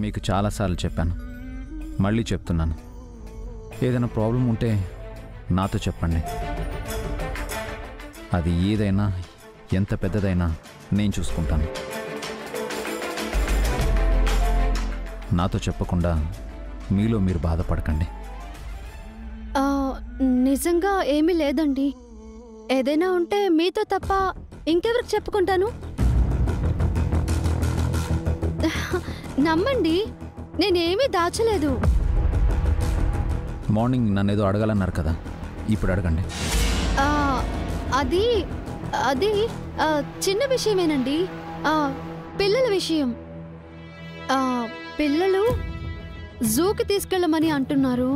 మీకు చాలాసార్లు చెప్పాను, మళ్ళీ చెప్తున్నాను. ఏదైనా ప్రాబ్లం ఉంటే నాతో చెప్పండి. అది ఏదైనా ఎంత పెద్దదైనా నేను చూసుకుంటాను. నాతో చెప్పకుండా మీలో మీరు బాధపడకండి. నిజంగా ఏమీ లేదండి. ఏదైనా ఉంటే మీతో తప్ప ఇంకెవరికి చెప్పుకుంటాను? నమ్మండి, నేనేమీ దాచలేదు. మార్నింగ్ నన్ను ఏదో అడగాలన్నారు కదా, ఇప్పుడు అడగండి. అది అది చిన్న విషయమేనండి. పిల్లల విషయం. పిల్లలు జూకి తీసుకెళ్ళమని అంటున్నారు.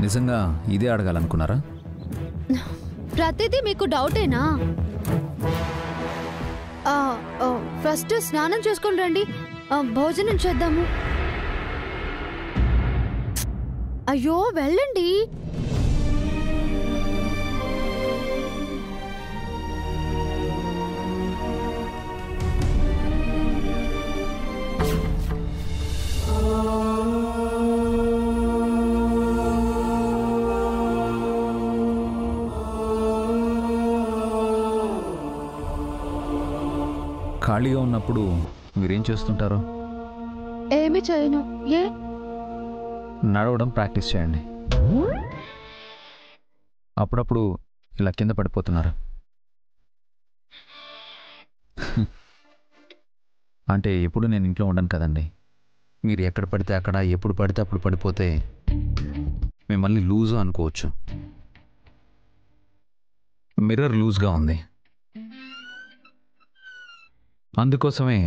నిజంగా ఇదే అడగాలనుకున్నారా? ప్రతిదీ మీకు డౌటేనా? ఫస్ట్ స్నానం చేసుకొని రండి, భోజనం చేద్దాము. అయ్యో వెళ్ళండి. ఖాళీగా ఉన్నప్పుడు మీరేం చేస్తుంటారు? ఏమి చేయను. ఏ? నడవడం ప్రాక్టీస్ చేయండి. అప్పుడప్పుడు ఇలా కింద పడిపోతున్నారు. అంటే ఎప్పుడు నేను ఇంట్లో ఉండను కదండి. మీరు ఎక్కడ పడితే అక్కడ, ఎప్పుడు పడితే అప్పుడు పడిపోతే మిమ్మల్ని లూజు అనుకోవచ్చు. మిర్రర్ లూజ్గా ఉంది, అందుకోసమే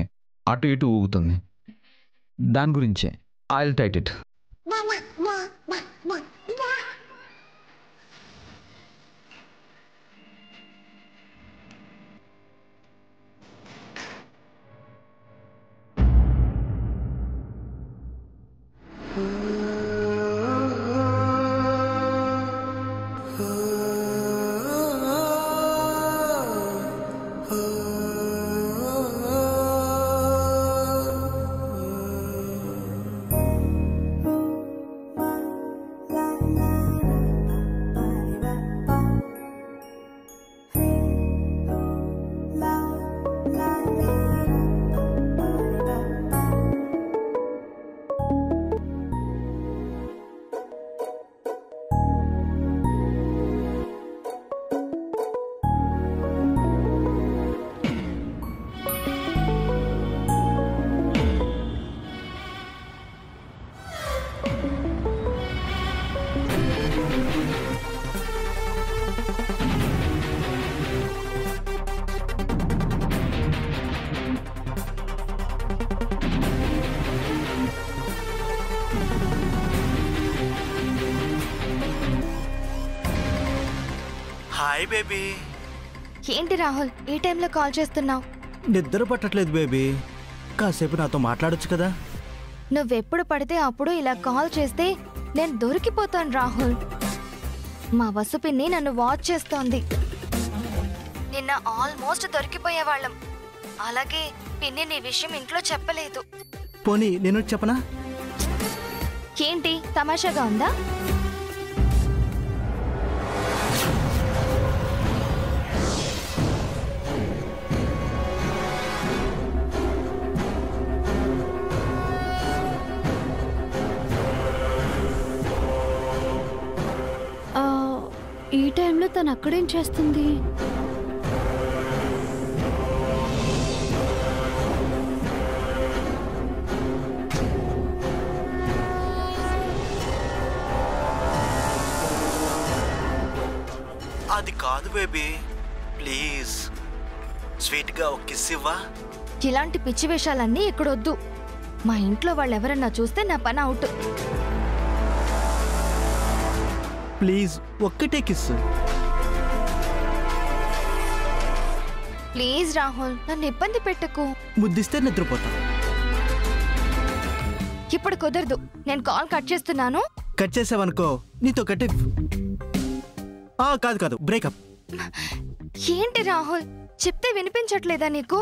అటు ఇటు ఊగుతుంది. దాని గురించే I will tight it. Hi baby. ఏంటి రాహుల్, ఈ టైంలో కాల్ చేస్తున్నావు? నిద్ర పట్టట్లేదు బేబీ, కాసేపు నాతో మాట్లాడొచ్చు కదా? నువ్వెప్పుడు పడితే అప్పుడు ఇలా కాల్ చేస్తే నేను దొరికిపోతాను రాహుల్. మా వసుపిన్ని నన్ను వాచ్ చేస్తోంది. నిన్న ఆల్మోస్ట్ దొరికిపోయేవాళ్ళం. అలాగే పిన్ని నీ విషయం ఇంట్లో చెప్పలేదు. పోనీ నేను చెప్పనా? ఏంటి తమాషాగా ఉందా? ఈ టైంలో తను అక్కడేం చేస్తుంది? అది కాదు బేబీ, ప్లీజ్ స్వీట్గా ఒక కిస్ ఇవ్వా. ఇలాంటి పిచ్చి వేషాలన్నీ ఇక్కడొద్దు. మా ఇంట్లో వాళ్ళు ఎవరన్నా చూస్తే నా పని అవుట్. ప్లీజ్ ఒక్కటే కిస్. ప్లీజ్ రాహుల్, నన్ను ఇబ్బంది పెట్టకు. ముద్దిస్తే నిద్రపోతా. ఇప్పుడు కుదరదు, నేను కాల్ కట్ చేస్తున్నాను. కట్ చేసావనుకో నీతో కట్టి. కాదు కాదు, బ్రేకప్. ఏంటి రాహుల్, చెప్తే వినిపించట్లేదా నీకు?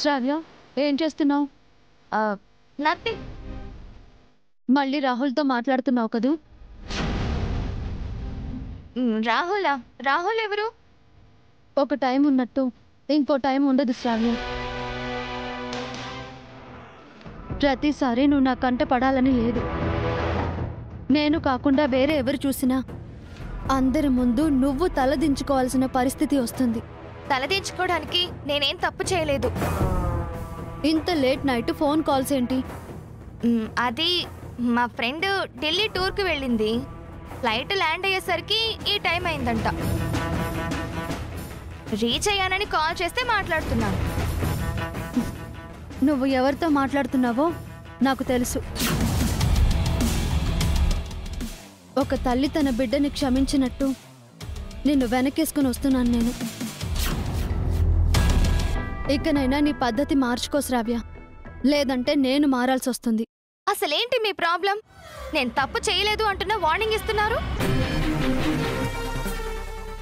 శ్రావ్య, ఏం చేస్తున్నావు? నథింగ్. మళ్ళీ రాహుల్తో మాట్లాడుతున్నావు కదూ? రాహులా? రాహుల్ ఎవరు? ఒక టైం ఉన్నట్టు ఇంకో టైం ఉండదు శ్రావ్య. ప్రతిసారి నువ్వు నా కంట పడాలని లేదు. నేను కాకుండా వేరే ఎవరు చూసినా అందరి ముందు నువ్వు తలదించుకోవాల్సిన పరిస్థితి వస్తుంది. తలదించుకోవడానికి నేనేం తప్పు చేయలేదు. ఇంత లేట్ నైట్ ఫోన్ కాల్స్ ఏంటి? అది మా ఫ్రెండ్ ఢిల్లీ టూర్కి వెళ్ళింది. ఫ్లైట్ ల్యాండ్ అయ్యేసరికి ఈ టైం అయిందంట. రీచ్ అయ్యానని కాల్ చేస్తే మాట్లాడుతున్నాను. నువ్వు ఎవరితో మాట్లాడుతున్నావో నాకు తెలుసు. ఒక తల్లి తన బిడ్డని క్షమించినట్టు నిన్ను వెనకేసుకుని వస్తున్నాను నేను. ఇకనైనా నీ పద్ధతి మార్చుకో శ్రావ్య, లేదంటే నేను మారాల్సి వస్తుంది. అసలేంటి మీ ప్రాబ్లం? నేను తప్పు చేయలేదు అంటున్నా వార్నింగ్ ఇస్తున్నారు.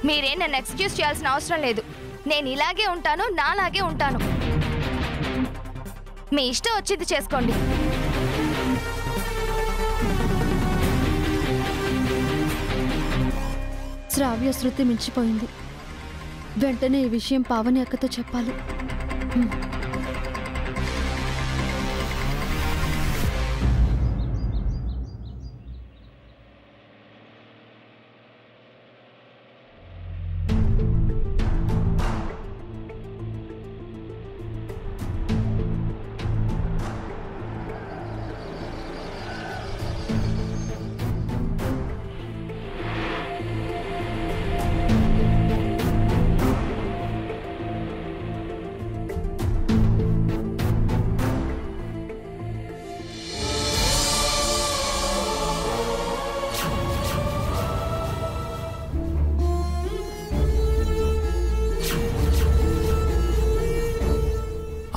మీరేం నన్ను ఎక్స్క్యూజ్ చేయాల్సిన అవసరం లేదు. నేను ఇలాగే ఉంటాను, నాలాగే ఉంటాను. మీ ఇష్టం వచ్చింది చేసుకోండి. శ్రావ్య శృతి మించిపోయింది. వెంటనే ఈ విషయం పావని అక్కతో చెప్పాలి.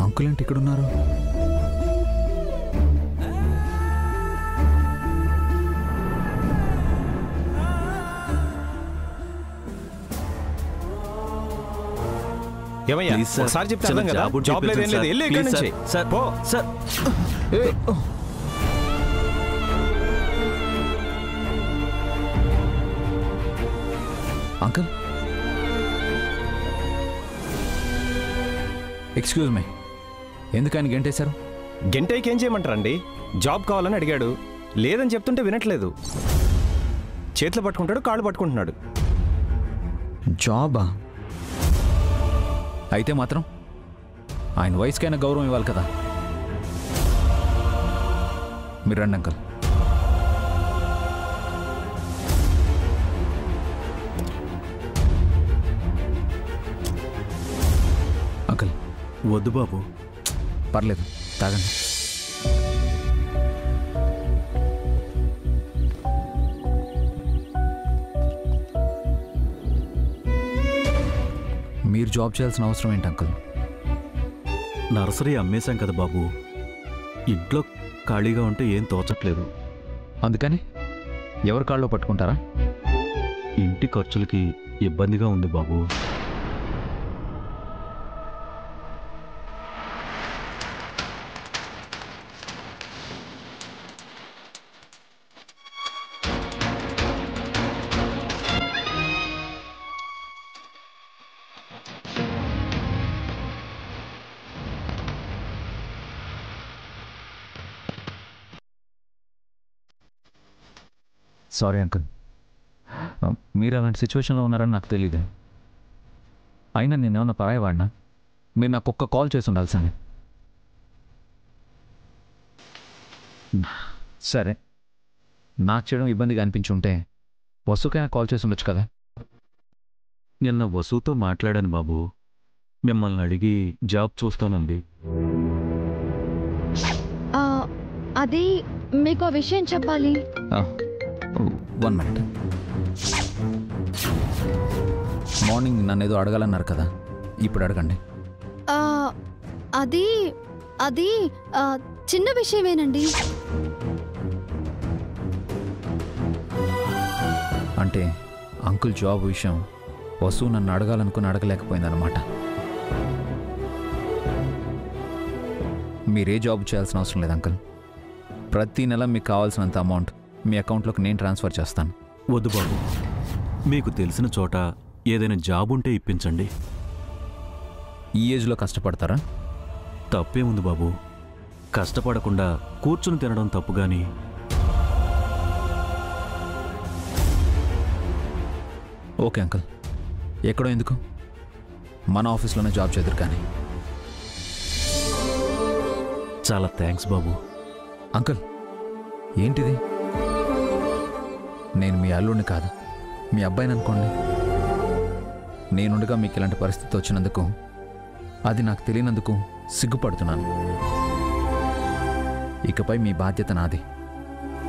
అంకుల్ ఏంటి ఇక్కడున్నారు? ఏమయ్యా ఒకసారి చెప్తే అర్థం కదా. జాబ్ లేదేం లేదు, వెళ్ళి ఇక్కడి నుంచి. సార్ పో. సార్. అంకుల్, ఎక్స్క్యూజ్ మీ, ఎందుకని గంటేశారు? గంటైకి ఏం చేయమంటారండి? జాబ్ కావాలని అడిగాడు, లేదని చెప్తుంటే వినట్లేదు. చేతులు పట్టుకుంటాడు, కాళ్ళు పట్టుకుంటున్నాడు. జాబా? అయితే మాత్రం ఆయన వయసుకైనా గౌరవం ఇవ్వాలి కదా. మీరు రండి అంకుల్. అంకుల్ వద్దు బాబు. పర్లేదు, తాగండి. మీరు జాబ్ చేయాల్సిన అవసరం ఏంటి అంకుల్? నర్సరీ అమ్మేశాం కదా బాబు, ఇంట్లో ఖాళీగా ఉంటే ఏం తోచట్లేదు. అందుకని ఎవరి కాళ్ళు పట్టుకుంటారా? ఇంటి ఖర్చులకి ఇబ్బందిగా ఉంది బాబు. సారీ అంకుల్, మీరు అలాంటి సిచ్యువేషన్లో ఉన్నారని నాకు తెలియదు. అయినా నేను ఏమన్నా పరాయవాడినా? మీరు నాకు ఒక్క కాల్ చేసి ఉండాల్సింది. సరే, నాకు చేయడం ఇబ్బందిగా అనిపించి ఉంటే వసుకైనా కాల్ చేసి ఉండొచ్చు కదా. నిన్న వసుతో మాట్లాడాను బాబు, మిమ్మల్ని అడిగి జాబ్ చూస్తానంది. అది మీకు విషయం చెప్పాలి. 1 minute. మార్నింగ్ నన్ను ఏదో అడగాలన్నారు కదా, ఇప్పుడు అడగండి. అది అది చిన్న విషయమేనండి. అంటే అంకుల్ జాబ్ విషయం వసు నన్ను అడగాలనుకుని అడగలేకపోయిందన్నమాట. మీరే జాబ్ చేయాల్సిన అవసరం లేదు అంకుల్. ప్రతి నెల మీకు కావాల్సినంత అమౌంట్ మీ అకౌంట్లోకి నేను ట్రాన్స్ఫర్ చేస్తాను. వద్దు బాబు, మీకు తెలిసిన చోట ఏదైనా జాబ్ ఉంటే ఇప్పించండి. ఈ ఏజ్లో కష్టపడతారా? తప్పేముంది బాబు, కష్టపడకుండా కూర్చుని తినడం తప్పు గాని. ఓకే అంకుల్, ఎక్కడో ఎందుకు, మన ఆఫీస్లోనే జాబ్ చేదురు కానీ. చాలా థ్యాంక్స్ బాబు. అంకుల్ ఏంటిది? నేను మీ అల్లుడిని కాదు, మీ అబ్బాయిని అనుకోండి. నేనుండగా మీకు ఇలాంటి పరిస్థితి వచ్చినందుకు, అది నాకు తెలియనందుకు సిగ్గుపడుతున్నాను. ఇకపై మీ బాధ్యత నాది,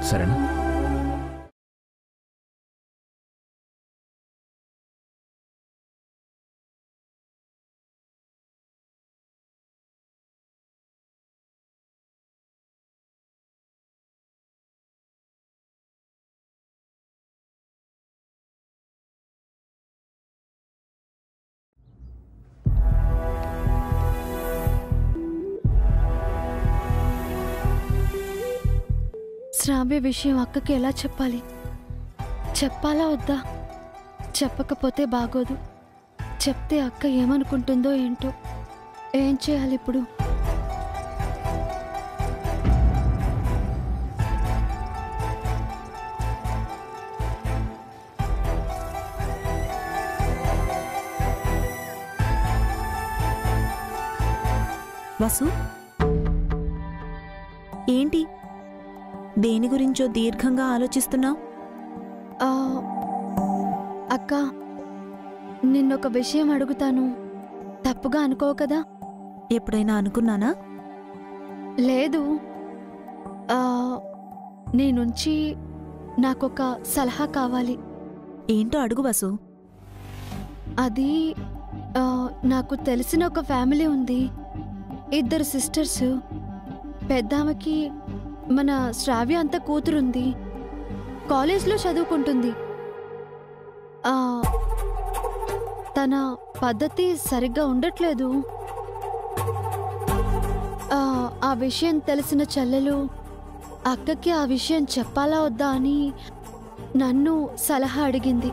సరేనా? శ్రావ్య విషయం అక్కకి ఎలా చెప్పాలి? చెప్పాలా వద్దా? చెప్పకపోతే బాగోదు. చెప్తే అక్క ఏమనుకుంటుందో ఏంటో. ఏం చేయాలి ఇప్పుడు? వసు, ఏంటి దేని గురించో దీర్ఘంగా ఆలోచిస్తున్నావు? అక్క, నిన్నొక విషయం అడుగుతాను, తప్పుగా అనుకోవు కదా? ఎప్పుడైనా అనుకున్నానా? లేదు. నీ నుంచి నాకొక సలహా కావాలి. ఏంటో అడుగు వసు. అది నాకు తెలిసిన ఒక ఫ్యామిలీ ఉంది. 2 సిస్టర్స్. పెద్దామకి మన శ్రావ్య అంత కూతురుంది. కాలేజ్లో చదువుకుంటుంది. తన పద్ధతి సరిగ్గా ఉండట్లేదు. ఆ విషయం తెలిసిన చెల్లెలు అక్కకి ఆ విషయం చెప్పాలా వద్దా అని నన్ను సలహా అడిగింది.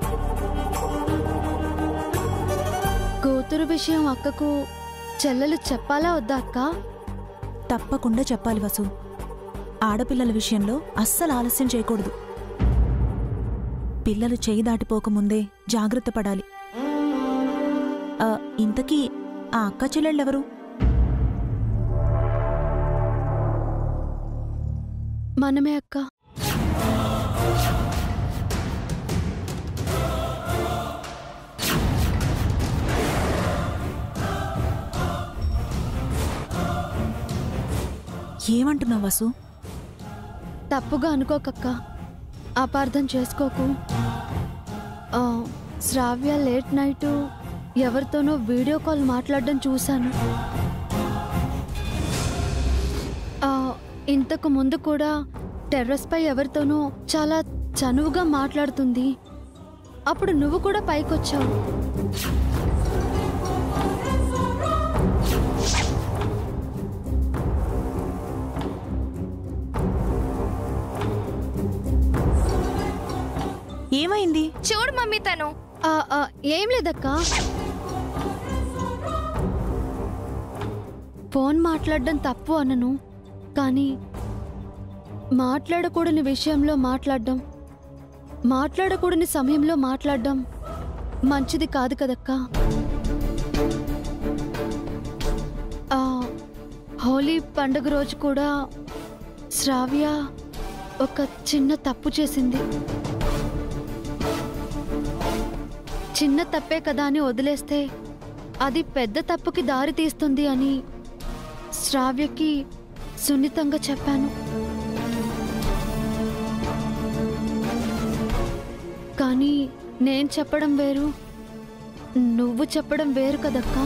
కూతురు విషయం అక్కకు చెల్లెలు చెప్పాలా వద్దా అక్క? తప్పకుండా చెప్పాలి వసు. ఆడపిల్లల విషయంలో అస్సలు ఆలస్యం చేయకూడదు. పిల్లలు చేయి దాటిపోకముందే జాగ్రత్త పడాలి. ఇంతకీ ఆ అక్క చెల్లెళ్ళెవరు? మనమే అక్క. ఏమంటున్నావు వసు? తప్పుగా అనుకోకక్క, అపార్థం చేసుకోకు. శ్రావ్య లేట్ నైట్ ఎవరితోనో వీడియో కాల్ మాట్లాడడం చూశాను. ఇంతకు ముందు కూడా టెర్రస్పై ఎవరితోనో చాలా చనువుగా మాట్లాడుతుంది. అప్పుడు నువ్వు కూడా పైకొచ్చావు. ఏమైంది? చూడు మమ్మీ, తను ఏం లేదక్క. ఫోన్ మాట్లాడడం తప్పు అనను, కానీ మాట్లాడకూడని విషయంలో మాట్లాడడం, మాట్లాడకూడని సమయంలో మాట్లాడడం మంచిది కాదు కదక్క. హోలీ పండుగ రోజు కూడా శ్రావ్య ఒక చిన్న తప్పు చేసింది. చిన్న తప్పే కదా అని వదిలేస్తే అది పెద్ద తప్పుకి దారి తీస్తుంది అని శ్రావ్యకి సున్నితంగా చెప్పాను. కానీ నేను చెప్పడం వేరు, నువ్వు చెప్పడం వేరు కదక్కా.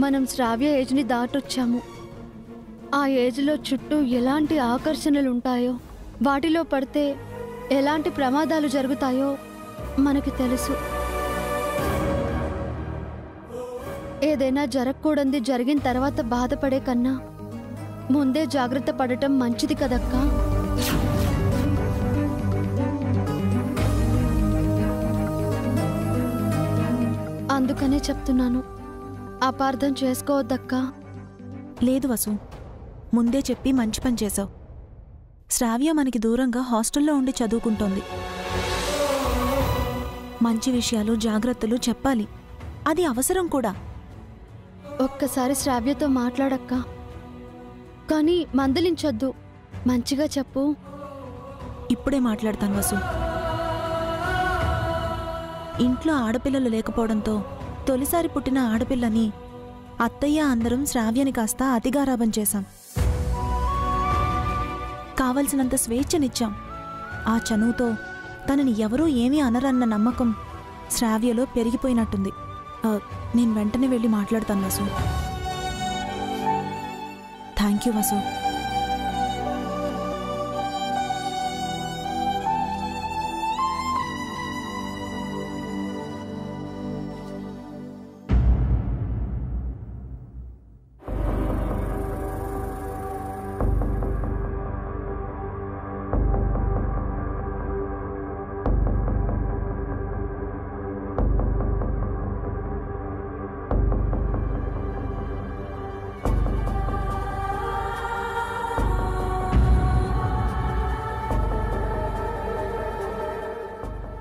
మనం శ్రావ్య ఏజ్ని దాటొచ్చాము. ఆ ఏజ్లో చుట్టూ ఎలాంటి ఆకర్షణలు ఉంటాయో, వాటిలో పడితే ఎలాంటి ప్రమాదాలు జరుగుతాయో మనకు తెలుసు. ఏదైనా జరగకూడదు జరిగిన తర్వాత బాధపడే కన్నా ముందే జాగ్రత్త పడటం మంచిది కదక్కా. అందుకనే చెప్తున్నాను, అపార్థం చేసుకోవద్దక్కా. లేదు వసు, ముందే చెప్పి మంచి పని చేశావు. శ్రావ్య మనకి దూరంగా హాస్టల్లో ఉండి చదువుకుంటోంది. మంచి విషయాలు జాగ్రత్తలు చెప్పాలి, అది అవసరం కూడా. ఒక్కసారి శ్రావ్యతో మాట్లాడక్క, కానీ మందలించొద్దు, మంచిగా చెప్పు. ఇప్పుడే మాట్లాడతాను వసు. ఇంట్లో ఆడపిల్లలు లేకపోవడంతో తొలిసారి పుట్టిన ఆడపిల్లని అత్తయ్య అందరం శ్రావ్యని కాస్త అతిగారాబం చేశాం. కావలసినంత స్వేచ్ఛనిచ్చాం. ఆ చనువుతో తనని ఎవరూ ఏమీ అనరన్న నమ్మకం శ్రావ్యలో పెరిగిపోయినట్టుంది. నేను వెంటనే వెళ్ళి మాట్లాడతాను వసు. Thank you Vasu.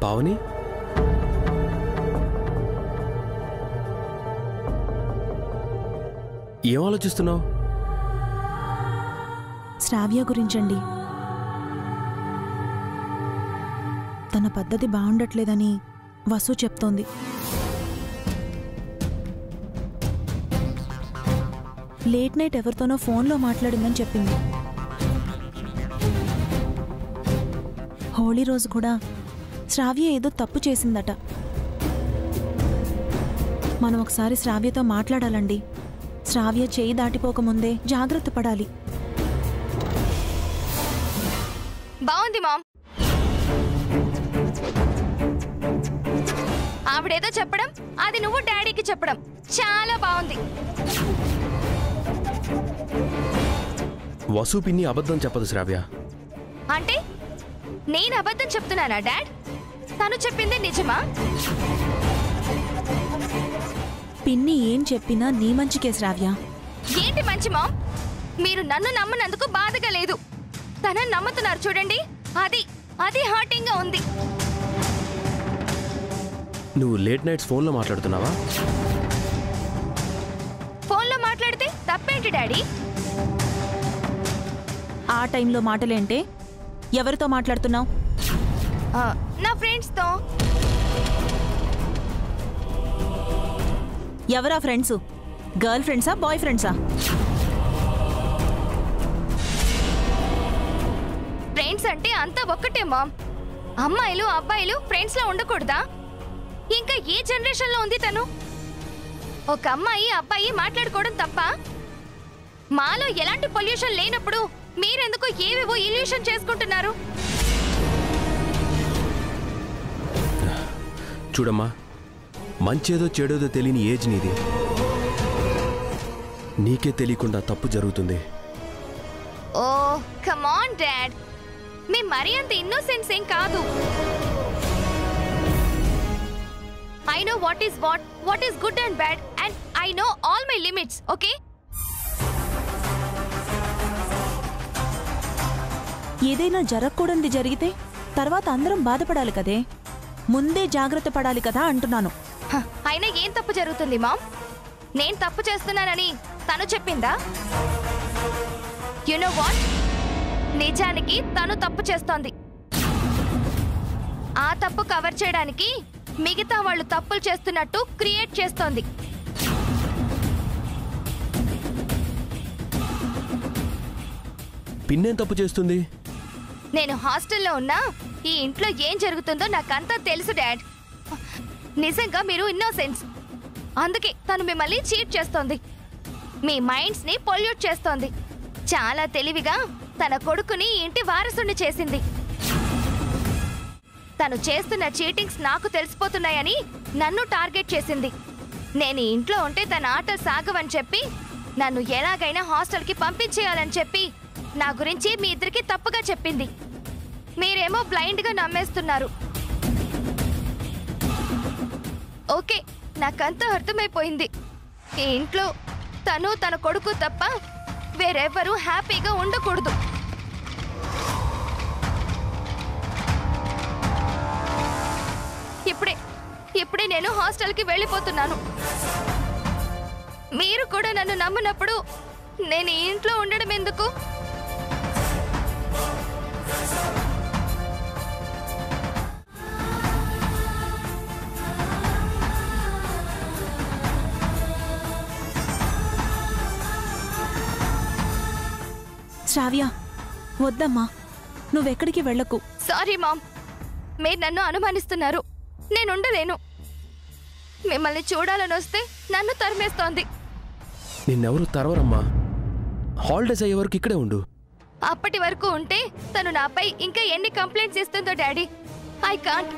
పావని, ఏం ఆలోచిస్తున్నావు? శ్రావ్య గురించండి. తన పద్ధతి బాగుండట్లేదని వసు చెప్తోంది. లేట్ నైట్ ఎవరితోనో ఫోన్లో మాట్లాడిందని చెప్పింది. హోళీ రోజు కూడా శ్రావ్య ఏదో తప్పు చేసిందట. మనం ఒకసారి శ్రావ్యతో మాట్లాడాలండి. శ్రావ్య చేయి దాటిపోకముందే జాగ్రత్త పడాలి. బాగుంది మామ్. ఆవిడేదో చెప్పడం, అది నువ్వు డాడీకి చెప్పడం చాలా బాగుంది. వసు పిన్ని అబద్ధం చెప్పదు శ్రావ్య. అంటే నేను అబద్ధం చెప్తున్నానా డాడ్? తను చెప్పిందే నిజమా? పిన్ని ఏం చెప్పినా నీ మంచికే శ్రావ్య. ఏంటి మంచి మామ్? మీరు నన్ను నమ్మనందుకు బాధగా లేదు, తనని నమ్ముతున్నారు చూడండి, అది హర్టింగ్ గా ఉంది. నువ్వు లేట్ నైట్స్ ఫోన్లో మాట్లాడుతున్నావా? ఫోన్లో మాట్లాడితే తప్పేంటి డాడీ? ఆ టైంలో మాటలేంటే? ఎవరితో మాట్లాడుతున్నావు? నా ఫ్రెండ్స్తో. ఎవరా ఫ్రెండ్స్? గర్ల్ ఫ్రెండ్సా, బాయ్ ఫ్రెండ్సా? ఫ్రెండ్స్ అంటే అంతా ఒక్కటే మామ్. అమ్మాయిలు అబ్బాయిలు ఫ్రెండ్స్ లా ఉండకూడదా? ఇంకా ఏ జనరేషన్ లో ఉంది తను? ఒక అమ్మాయి అబ్బాయి మాట్లాడుకోవడం తప్ప? మాలో ఎలాంటి పొల్యూషన్ లేనప్పుడు మీరెందుకు ఏవేవో ఇల్యూషన్ చేసుకుంటున్నారు? చూడమ్మా, మంచేదో చెడేదో తెలియని ఏజ్ నీది. నీకే తెలియకుండా తప్పు జరుగుతుంది. ఓ కమ్ ఆన్ డాడ్, మీ మరీ అంత ఇన్నోసెన్స్ ఏం కాదు. I know what is good and bad, and I know all my limits, okay? ఏదైనా జరగకూడనిది జరిగితే తర్వాత అందరం బాధపడాలి కదే. ముందే జాగ్రత్త పడాలి కదా అంటున్నాను. అయినా ఏం తప్పు జరుగుతుంది మామ్? నేను తప్పు చేస్తున్నానని తను చెప్పిందా? యు నో వాట్, నిజానికి తను తప్పు చేస్తోంది. ఆ తప్పు కవర్ చేయడానికి మిగతా వాళ్ళు తప్పులు చేస్తున్నట్టు క్రియేట్ చేస్తోంది. పిన్నేం తప్పు చేస్తుంది? నేను హాస్టల్లో ఉన్నా ఈ ఇంట్లో ఏం జరుగుతుందో నాకంతా తెలుసు డాడ్. నిజంగా మీరు ఇన్నోసెన్స్. అందుకే తను మిమ్మల్ని చీట్ చేస్తోంది, మీ మైండ్స్ ని పొల్యూట్ చేస్తోంది. చాలా తెలివిగా తన కొడుకుని ఇంటి వారసుని చేసింది. తను చేస్తున్న చీటింగ్స్ నాకు తెలిసిపోతున్నాయని నన్ను టార్గెట్ చేసింది. నేను ఇంట్లో ఉంటే తన ఆటలు సాగవని చెప్పి నన్ను ఎలాగైనా హాస్టల్కి పంపించేయాలని చెప్పి నా గురించి మీ ఇద్దరికి తప్పుగా చెప్పింది. మీరేమో బ్లైండ్గా నమ్మేస్తున్నారు. ఓకే, నాకంతా అర్థమైపోయింది. ఈ ఇంట్లో తను తన కొడుకు తప్ప వేరెవ్వరూ హ్యాపీగా ఉండకూడదు. ఇప్పుడే నేను హాస్టల్కి వెళ్ళిపోతున్నాను. మీరు కూడా నన్ను నమ్మినప్పుడు నేను ఈ ఇంట్లో ఉండడం ఎందుకు? శ్రావ్య, వద్దమ్మా, నువ్వెక్కడికి వెళ్ళకు. సారీ మామ్, మీరు నన్ను అనుమానిస్తున్నారు. నేనుండలేను. మిమ్మల్ని చూడాలని వస్తే నన్ను తరిమేస్తోంది. నిన్నెవరు తరవరమ్మా. హాలిడేస్ అయ్యే వరకు ఇక్కడే ఉండు. అప్పటి వరకు ఉంటే తను నాపై ఇంకా ఎన్ని కంప్లైంట్స్ ఇస్తుందో డాడీ. I can't.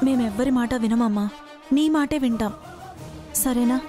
మేమెవ్వరి మాట వినమమ్మా, నీ మాటే వింటాం, సరేనా?